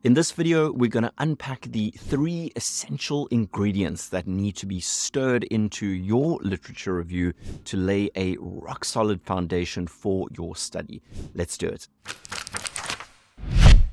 In this video, we're going to unpack the 3 essential ingredients that need to be stirred into your literature review to lay a rock-solid foundation for your study. Let's do it.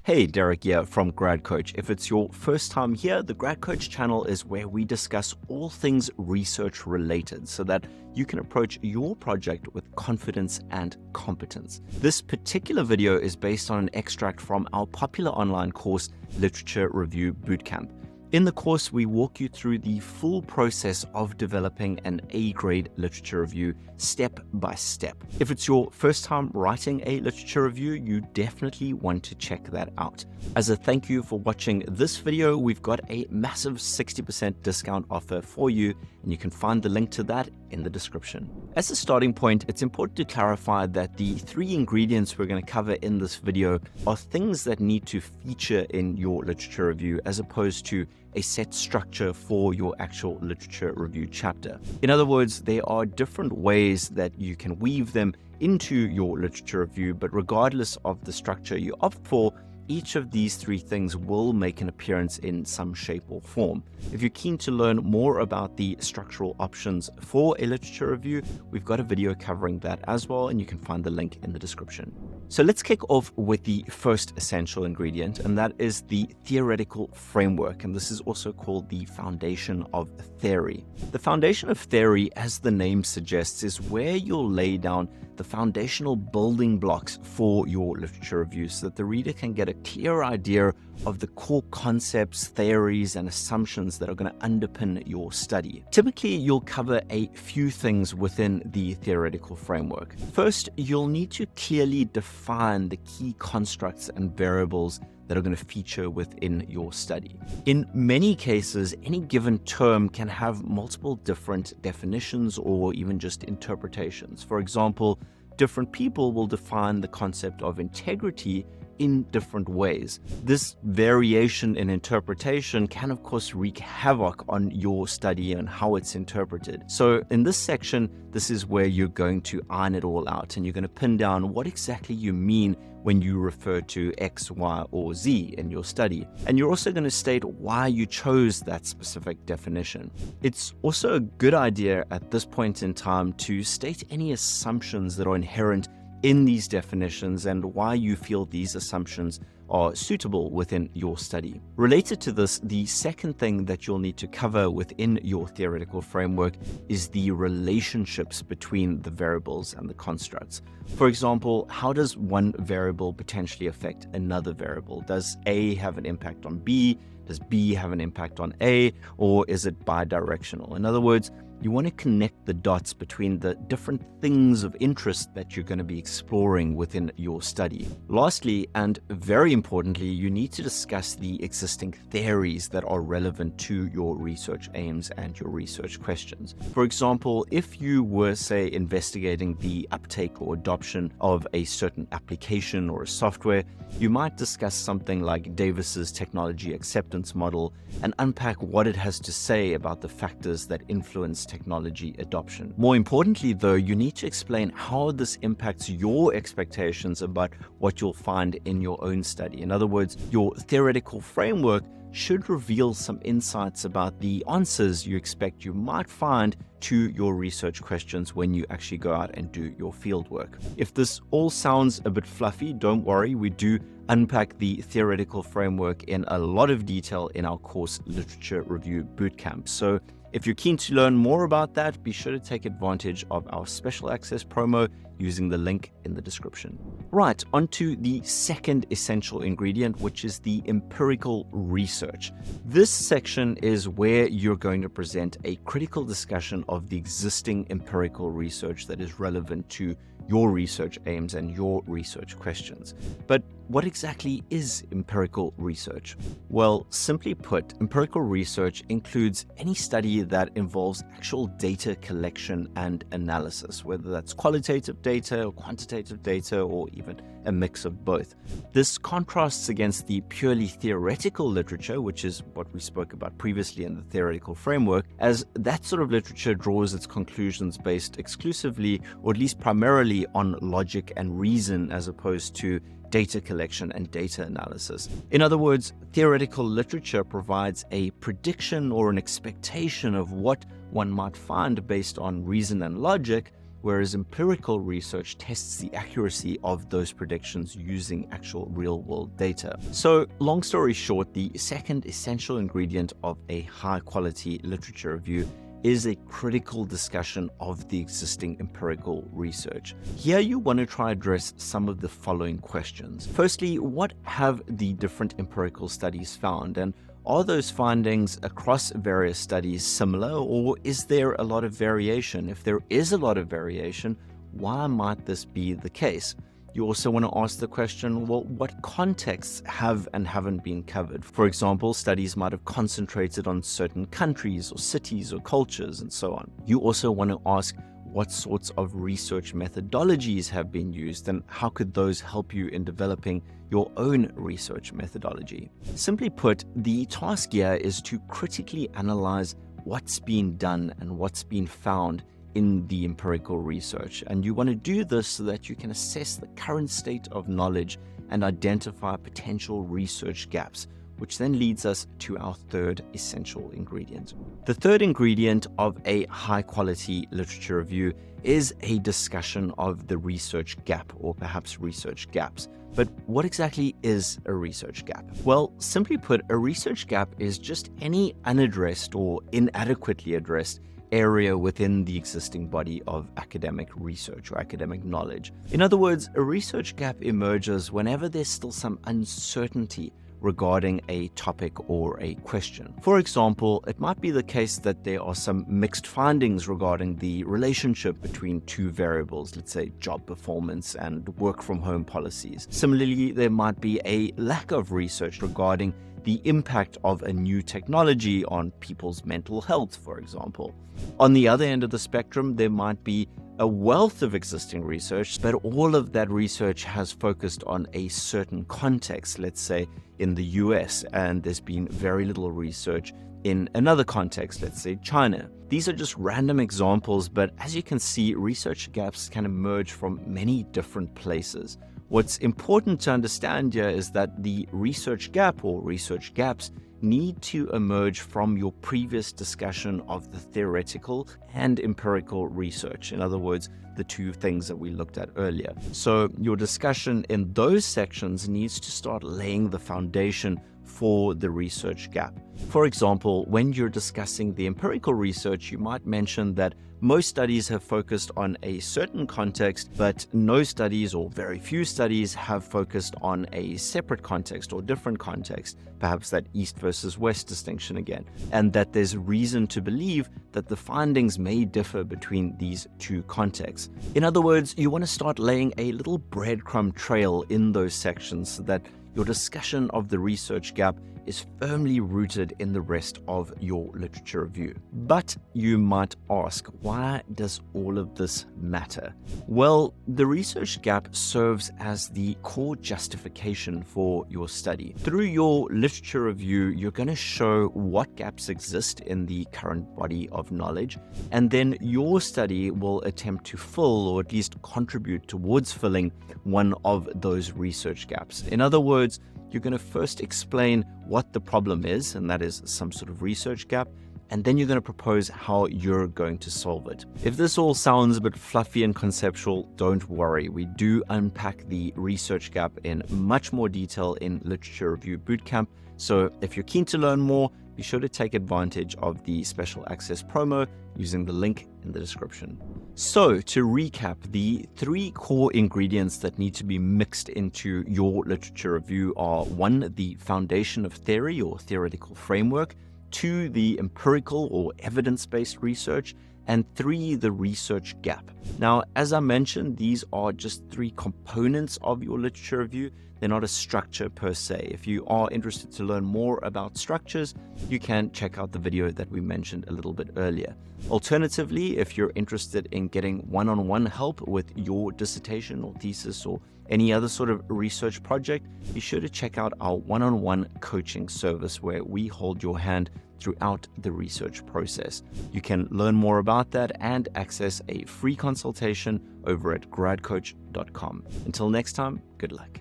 Hey, Derek here from Grad Coach. If it's your first time here, the Grad Coach channel is where we discuss all things research related so that you can approach your project with confidence and competence. This particular video is based on an extract from our popular online course, Literature Review Bootcamp. In the course, we walk you through the full process of developing an A-grade literature review step by step. If it's your first time writing a literature review, you definitely want to check that out. As a thank you for watching this video, we've got a massive 60% discount offer for you, and you can find the link to that in the description. As a starting point, it's important to clarify that the 3 ingredients we're going to cover in this video are things that need to feature in your literature review as opposed to a set structure for your actual literature review chapter. In other words, there are different ways that you can weave them into your literature review, but regardless of the structure you opt for, each of these 3 things will make an appearance in some shape or form. If you're keen to learn more about the structural options for a literature review, we've got a video covering that as well, and you can find the link in the description. So let's kick off with the first essential ingredient, and that is the theoretical framework, and this is also called the foundation of theory. The foundation of theory, as the name suggests, is where you'll lay down the foundational building blocks for your literature review so that the reader can get a clear idea of the core concepts, theories, and assumptions that are going to underpin your study. Typically, you'll cover a few things within the theoretical framework. First, you'll need to clearly define the key constructs and variables that are going to feature within your study. In many cases, any given term can have multiple different definitions or even just interpretations. For example, different people will define the concept of integrity in different ways. This variation in interpretation can, of course, wreak havoc on your study and how it's interpreted. So in this section, this is where you're going to iron it all out, and you're going to pin down what exactly you mean when you refer to X, Y, or Z in your study. And you're also going to state why you chose that specific definition. It's also a good idea at this point in time to state any assumptions that are inherent in these definitions and why you feel these assumptions are suitable within your study. Related to this, the second thing that you'll need to cover within your theoretical framework is the relationships between the variables and the constructs. For example, how does one variable potentially affect another variable? Does A have an impact on B? Does B have an impact on A? Or is it bidirectional? In other words, you want to connect the dots between the different things of interest that you're going to be exploring within your study. Lastly, and very importantly, you need to discuss the existing theories that are relevant to your research aims and your research questions. For example, if you were, say, investigating the uptake or adoption of a certain application or a software, you might discuss something like Davis's technology acceptance model and unpack what it has to say about the factors that influence technology adoption. More importantly, though, you need to explain how this impacts your expectations about what you'll find in your own study. In other words, your theoretical framework should reveal some insights about the answers you expect you might find to your research questions when you actually go out and do your fieldwork. If this all sounds a bit fluffy, don't worry, we do unpack the theoretical framework in a lot of detail in our course Literature Review Bootcamp. So if you're keen to learn more about that, be sure to take advantage of our special access promo using the link in the description. Right, onto the second essential ingredient, which is the empirical research. This section is where you're going to present a critical discussion of the existing empirical research that is relevant to your research aims and your research questions. But what exactly is empirical research? Well, simply put, empirical research includes any study that involves actual data collection and analysis, whether that's qualitative data or quantitative data or even a mix of both. This contrasts against the purely theoretical literature, which is what we spoke about previously in the theoretical framework, as that sort of literature draws its conclusions based exclusively, or at least primarily, on logic and reason, as opposed to data collection and data analysis. In other words, theoretical literature provides a prediction or an expectation of what one might find based on reason and logic, whereas empirical research tests the accuracy of those predictions using actual real-world data. So, long story short, the second essential ingredient of a high-quality literature review is a critical discussion of the existing empirical research. Here you want to try to address some of the following questions. Firstly, what have the different empirical studies found, and are those findings across various studies similar, or is there a lot of variation? If there is a lot of variation, why might this be the case? You also want to ask the question, well, what contexts have and haven't been covered? For example, studies might have concentrated on certain countries or cities or cultures and so on. You also want to ask what sorts of research methodologies have been used, and how could those help you in developing your own research methodology? Simply put, the task here is to critically analyze what's been done and what's been found in the empirical research. And you want to do this so that you can assess the current state of knowledge and identify potential research gaps, which then leads us to our third essential ingredient. The third ingredient of a high-quality literature review is a discussion of the research gap, or perhaps research gaps. But what exactly is a research gap? Well, simply put, a research gap is just any unaddressed or inadequately addressed area within the existing body of academic research or academic knowledge. In other words, a research gap emerges whenever there's still some uncertainty regarding a topic or a question. For example, it might be the case that there are some mixed findings regarding the relationship between two variables, let's say job performance and work from home policies. Similarly, there might be a lack of research regarding the impact of a new technology on people's mental health, for example. On the other end of the spectrum, there might be a wealth of existing research, but all of that research has focused on a certain context, let's say in the US, and there's been very little research in another context, let's say China. These are just random examples, but as you can see, research gaps can emerge from many different places. What's important to understand here is that the research gap or research gaps need to emerge from your previous discussion of the theoretical and empirical research. In other words, the two things that we looked at earlier. So your discussion in those sections needs to start laying the foundation for the research gap. For example, when you're discussing the empirical research, you might mention that most studies have focused on a certain context, but no studies or very few studies have focused on a separate context or different context, perhaps that East versus West distinction again, and that there's reason to believe that the findings may differ between these two contexts. In other words, you want to start laying a little breadcrumb trail in those sections so that your discussion of the research gap is firmly rooted in the rest of your literature review. But you might ask, why does all of this matter? Well, the research gap serves as the core justification for your study. Through your literature review, you're going to show what gaps exist in the current body of knowledge, and then your study will attempt to fill, or at least contribute towards filling, one of those research gaps. In other words, you're going to first explain what the problem is, and that is some sort of research gap, and then you're going to propose how you're going to solve it. If this all sounds a bit fluffy and conceptual, don't worry. We do unpack the research gap in much more detail in Literature Review Bootcamp. So if you're keen to learn more, be sure to take advantage of the special access promo using the link in the description. So to recap, the three core ingredients that need to be mixed into your literature review are: 1, the foundation of theory or theoretical framework; 2, the empirical or evidence-based research; and 3, the research gap. Now, as I mentioned, these are just 3 components of your literature review. They're not a structure per se. If you are interested to learn more about structures, you can check out the video that we mentioned a little bit earlier. Alternatively, if you're interested in getting one-on-one help with your dissertation or thesis or any other sort of research project, be sure to check out our one-on-one coaching service where we hold your hand throughout the research process. You can learn more about that and access a free consultation over at gradcoach.com. Until next time, good luck.